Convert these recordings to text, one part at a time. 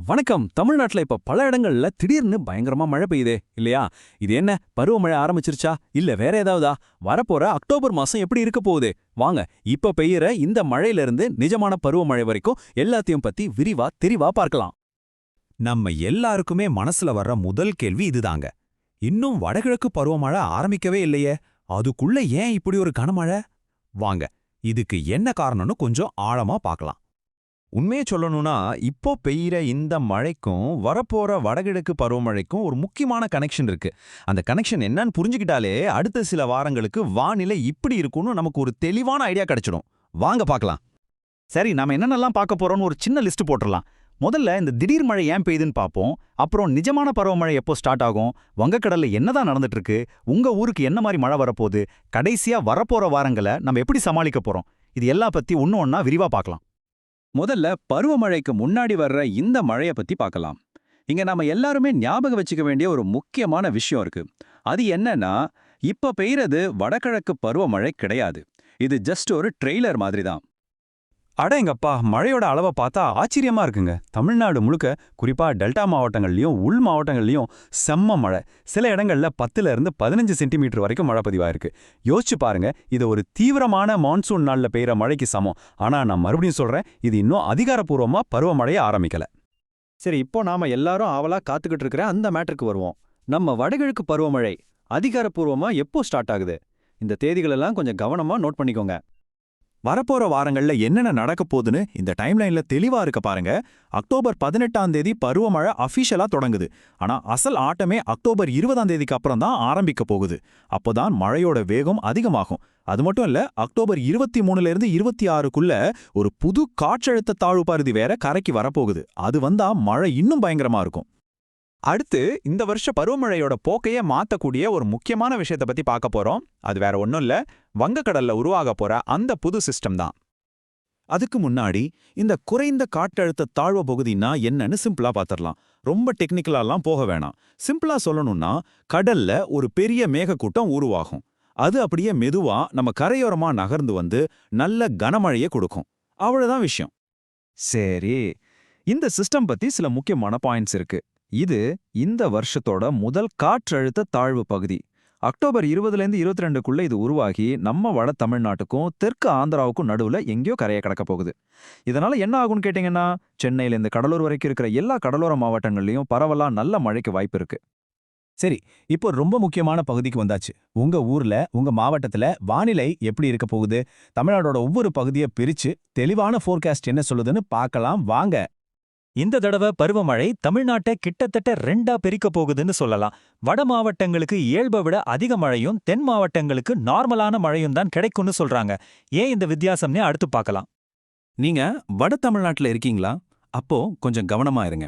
வணக்கம். தமிழ்நாட்டுல இப்ப பல இடங்கள்ல திடீர்னு பயங்கரமா மழை பெய்யுதே இல்லையா? இது என்ன பருவமழை ஆரம்பிச்சிருச்சா இல்ல வேற ஏதாவதா? வரப்போற அக்டோபர் மாசம் எப்படி இருக்க போகுது? வாங்க இப்ப பெய்யற இந்த மழையில இருந்து நிஜமான பருவமழை வரைக்கும் எல்லாத்தையும் பத்தி தெளிவா பார்க்கலாம். நம்ம எல்லாருக்குமே மனசுல வர்ற முதல் கேள்வி இதுதாங்க. இன்னும் வடகிழக்கு பருவமழை ஆரம்பிக்கவே இல்லையே, அதுக்குள்ள ஏன் இப்படி ஒரு கனமழை? வாங்க இதுக்கு என்ன காரணம்னு கொஞ்சம் ஆழமா பார்க்கலாம். உண்மையை சொல்லணும்னா இப்போ பெய்கிற இந்த மழைக்கும் வரப்போற வடகிழக்கு பருவமழைக்கும் ஒரு முக்கியமான கனெக்ஷன் இருக்கு. அந்த கனெக்ஷன் என்னன்னு புரிஞ்சுக்கிட்டாலே அடுத்த சில வாரங்களுக்கு வானிலை இப்படி இருக்கும்னு நமக்கு ஒரு தெளிவான ஐடியா கிடைச்சிடும். வாங்க பார்க்கலாம். சரி, நாம என்னென்னலாம் பார்க்க போறோம்னு ஒரு சின்ன லிஸ்ட் போட்டுடலாம். முதல்ல இந்த திடீர் மழை ஏன் பெய்யுதுன்னு பார்ப்போம். அப்புறம் நிஜமான பருவமழை எப்போ ஸ்டார்ட் ஆகும், வங்கக்கடல்ல என்னதான் நடந்துட்டு இருக்கு, உங்க ஊருக்கு என்ன மாதிரி மழை வரப்போகுது, கடைசியா வரப்போற வாரங்களை நம்ம எப்படி சமாளிக்க போறோம், இது எல்லாம் பத்தி ஒன்னா விரிவா பார்க்கலாம். முதல்ல பருவமழைக்கு முன்னாடி வர்ற இந்த மழைய பத்தி பார்க்கலாம். இங்க நாம எல்லாருமே ஞாபகம் வச்சுக்க வேண்டிய ஒரு முக்கியமான விஷயம் இருக்கு. அது என்னன்னா, இப்ப பெய்யறது வடகிழக்கு பருவமழை கிடையாது. இது ஜஸ்ட் ஒரு ட்ரெய்லர் மாதிரி தான். அடேங்கப்பா, மழையோட அளவை பார்த்தா ஆச்சரியமா இருக்குங்க. தமிழ்நாடு முழுக்க, குறிப்பா டெல்டா மாவட்டங்கள்லயும் உள் மாவட்டங்கள்லயும் செம்ம மழை. சில இடங்கள்ல 10 இருந்து 15 சென்டிமீட்டர் வரைக்கும் மழை பதிவாயிருக்கு. யோசிச்சு பாருங்க, இது ஒரு தீவிரமான மான்சூன் நாள்ல பெய்யற மழைக்கு சமம். ஆனா நான் மறுபடியும் சொல்றேன், இது இன்னும் அதிகாரப்பூர்வமா பருவமழையை ஆரம்பிக்கல. சரி, இப்போ நாம எல்லாரும் ஆவலா காத்துக்கிட்டு இருக்கிற அந்த மேட்டருக்கு வருவோம். நம்ம வடகிழக்கு பருவமழை அதிகாரப்பூர்வமா எப்போ ஸ்டார்ட் ஆகுது? இந்த தேதிகளெல்லாம் கொஞ்சம் கவனமா நோட் பண்ணிக்கோங்க. வரப்போற வாரங்கள்ல என்னென்ன நடக்க போகுதுன்னு இந்த டைம்லைன்ல தெளிவா இருக்க பாருங்க. அக்டோபர் 18ஆம் தேதி பருவமழை அஃபிஷியலா தொடங்குது. ஆனா அசல் ஆட்டமே அக்டோபர் 20ஆம் தேதிக்கு அப்புறம் தான் ஆரம்பிக்க போகுது. அப்போதான் மழையோட வேகம் அதிகமாகும். அது மட்டும் இல்ல, அக்டோபர் 23ல இருந்து 26க்குள்ள ஒரு புது காற்றழுத்த தாழ்வு பகுதி வேற கரைக்கு வரப்போகுது. அது வந்தா மழை இன்னும் பயங்கரமா இருக்கும். அடுத்து இந்த வருஷ பருவமழையோட போக்கையே மாத்தக்கூடிய ஒரு முக்கியமான விஷயத்தை பத்தி பார்க்க போறோம். அது வேற ஒன்றும் இல்ல, வங்கக்கடல்ல உருவாக போற அந்த புது சிஸ்டம் தான். அதுக்கு முன்னாடி இந்த குறைந்த காற்றழுத்த தாழ்வு பகுதினா என்னன்னு சிம்பிளா பார்த்துடலாம். ரொம்ப டெக்னிக்கலாலாம் போக வேணாம். சிம்பிளா சொல்லணும்னா, கடல்ல ஒரு பெரிய மேகக்கூட்டம் உருவாகும். அது அப்படியே மெதுவா நம்ம கரையோரமா நகர்ந்து வந்து நல்ல கனமழையை கொடுக்கும். அவ்வளவுதான் விஷயம். சரி, இந்த சிஸ்டம் பத்தி சில முக்கியமான பாயிண்ட்ஸ் இருக்கு. இது இந்த வருஷத்தோட முதல் காற்றழுத்த தாழ்வு பகுதி. அக்டோபர் 20லேருந்து 22க்குள்ள இது உருவாகி நம்ம வட தமிழ்நாட்டுக்கும் தெற்கு ஆந்திராவுக்கும் நடுவுல எங்கேயோ கரையை கடக்க போகுது. இதனால என்ன ஆகும்னு கேட்டீங்கன்னா, சென்னையிலேருந்து கடலூர் வரைக்கும் இருக்கிற எல்லா கடலோர மாவட்டங்கள்லயும் பரவலா நல்ல மழைக்கு வாய்ப்பு இருக்கு. சரி, இப்போ ரொம்ப முக்கியமான பகுதிக்கு வந்தாச்சு. உங்க ஊர்ல, உங்க மாவட்டத்துல வானிலை எப்படி இருக்க போகுது? தமிழ்நாடோட ஒவ்வொரு பகுதியை பிரிச்சு தெளிவான ஃபோர்காஸ்ட் என்ன சொல்லுதுன்னு பார்க்கலாம் வாங்க. இந்த தடவை பருவமழை தமிழ்நாட்டை கிட்டத்தட்ட 2ஆ பிரிக்க போகுதுன்னு சொல்லலாம். வட மாவட்டங்களுக்கு இயல்பை விட அதிக மழையும், தென் மாவட்டங்களுக்கு நார்மலான மழையும் தான் கிடைக்கும்னு சொல்றாங்க. ஏன் இந்த வித்தியாசம்னே அடுத்து பார்க்கலாம். நீங்க வட தமிழ்நாட்டுல இருக்கீங்களா? அப்போ கொஞ்சம் கவனமா இருங்க.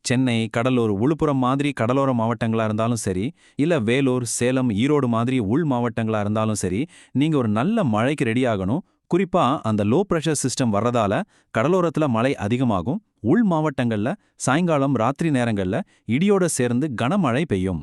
சென்னை, கடலூர், விழுப்புரம் மாதிரி கடலோர மாவட்டங்களா இருந்தாலும் சரி, இல்ல வேலூர், சேலம், ஈரோடு மாதிரி உள் மாவட்டங்களா இருந்தாலும் சரி, நீங்க ஒரு நல்ல மழைக்கு ரெடி ஆகணும். குறிப்பா அந்த லோ பிரஷர் சிஸ்டம் வர்றதால கடலோரத்துல மழை அதிகமாகும். உள் மாவட்டங்கள்ல சாயங்காலம், ராத்திரி நேரங்கள்ல இடியோட சேர்ந்து கனமழை பெய்யும்.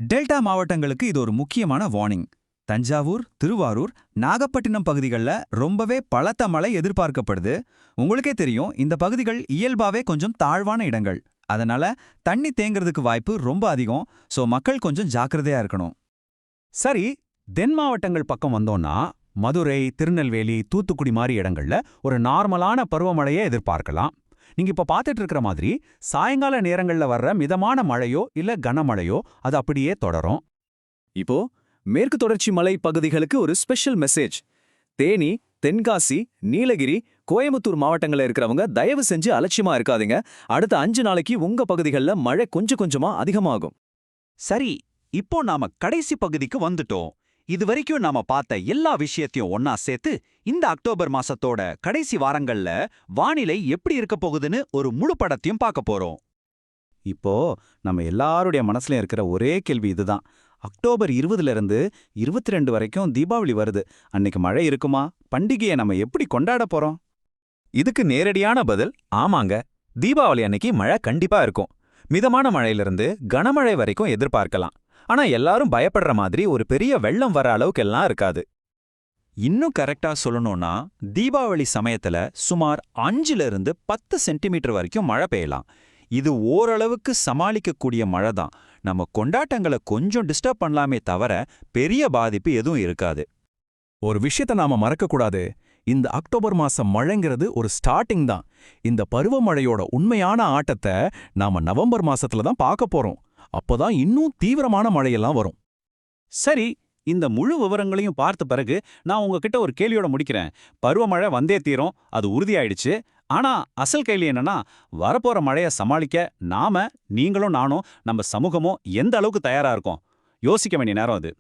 டெல்டா மாவட்டங்களுக்கு இது ஒரு முக்கியமான வார்னிங். தஞ்சாவூர், திருவாரூர், நாகப்பட்டினம் பகுதிகளில் ரொம்பவே பலத்த மழை எதிர்பார்க்கப்படுது. உங்களுக்கே தெரியும், இந்த பகுதிகள் இயல்பாவே கொஞ்சம் தாழ்வான இடங்கள். அதனால தண்ணி தேங்கிறதுக்கு வாய்ப்பு ரொம்ப அதிகம். ஸோ மக்கள் கொஞ்சம் ஜாக்கிரதையா இருக்கணும். சரி, தென் மாவட்டங்கள் பக்கம் வந்தோம்னா மதுரை, திருநெல்வேலி, தூத்துக்குடி மாதிரி இடங்கள்ல ஒரு நார்மலான பருவமழையை எதிர்பார்க்கலாம். நீங்க இப்ப பார்த்துட்டு இருக்கிற மாதிரி சாயங்கால நேரங்கள்ல வர்ற மிதமான மழையோ இல்ல கனமழையோ அது அப்படியே தொடரும். இப்போ மேற்கு தொடர்ச்சி மலை பகுதிகளுக்கு ஒரு ஸ்பெஷல் மெசேஜ். தேனி, தென்காசி, நீலகிரி, கோயம்புத்தூர் மாவட்டங்கள்ல இருக்கிறவங்க தயவு செஞ்சு அலட்சியமா இருக்காதீங்க. அடுத்த 5 நாளைக்கு உங்க பகுதிகளில் மழை கொஞ்சம் கொஞ்சமா அதிகமாகும். சரி, இப்போ நாம கடைசி பகுதிக்கு வந்துட்டோம். இது வரைக்கும் நாம பார்த்த எல்லா விஷயத்தையும் ஒன்னா சேர்த்து இந்த அக்டோபர் மாசத்தோட கடைசி வாரங்கள்ல வானிலை எப்படி இருக்க போகுதுன்னு ஒரு முழு படத்தையும் பார்க்க போறோம். இப்போ நம்ம எல்லாருடைய மனசுல இருக்கிற ஒரே கேள்வி இதுதான். அக்டோபர் 20ல இருந்து 22 வரைக்கும் தீபாவளி வருது. அன்னைக்கு மழை இருக்குமா? பண்டிகையை நம்ம எப்படி கொண்டாட போறோம்? இதுக்கு நேரடியான பதில் ஆமாங்க. தீபாவளி அன்னைக்கு மழை கண்டிப்பா இருக்கும். மிதமான மழையிலிருந்து கனமழை வரைக்கும் எதிர்பார்க்கலாம். ஆனா எல்லாரும் பயப்படுற மாதிரி ஒரு பெரிய வெள்ளம் வர அளவுக்கெல்லாம் இருக்காது. இன்னும் கரெக்டா சொல்லணும்னா, தீபாவளி சமயத்துல சுமார் 5ல இருந்து 10 சென்டிமீட்டர் வரைக்கும் மழை பெய்யலாம். இது ஓரளவுக்கு சமாளிக்கக்கூடிய மழை தான். நம்ம கொண்டாட்டங்களை கொஞ்சம் டிஸ்டர்ப் பண்ணலாமே தவிர பெரிய பாதிப்பு எதுவும் இருக்காது. ஒரு விஷயத்த நாம மறக்கக்கூடாது. இந்த அக்டோபர் மாசம் மழைங்கிறது ஒரு ஸ்டார்டிங் தான். இந்த பருவமழையோட உண்மையான ஆட்டத்தை நாம நவம்பர் மாசத்துல தான் பார்க்க போறோம். அப்பதான் இன்னும் தீவிரமான மழையெல்லாம் வரும். சரி, இந்த முழு விவரங்களையும் பார்த்த பிறகு நான் உங்ககிட்ட ஒரு கேள்வியோட முடிக்கிறேன். பருவமழை வந்தே தீரும், அது உறுதியாயிடுச்சு. ஆனா அசல் கேள்வி என்னன்னா, வரப்போற மழைய சமாளிக்க நாம, நீங்களும் நானும், நம்ம சமூகமும் எந்த அளவுக்கு தயாரா இருக்கோம்? யோசிக்க வேண்டிய நேரம் அது.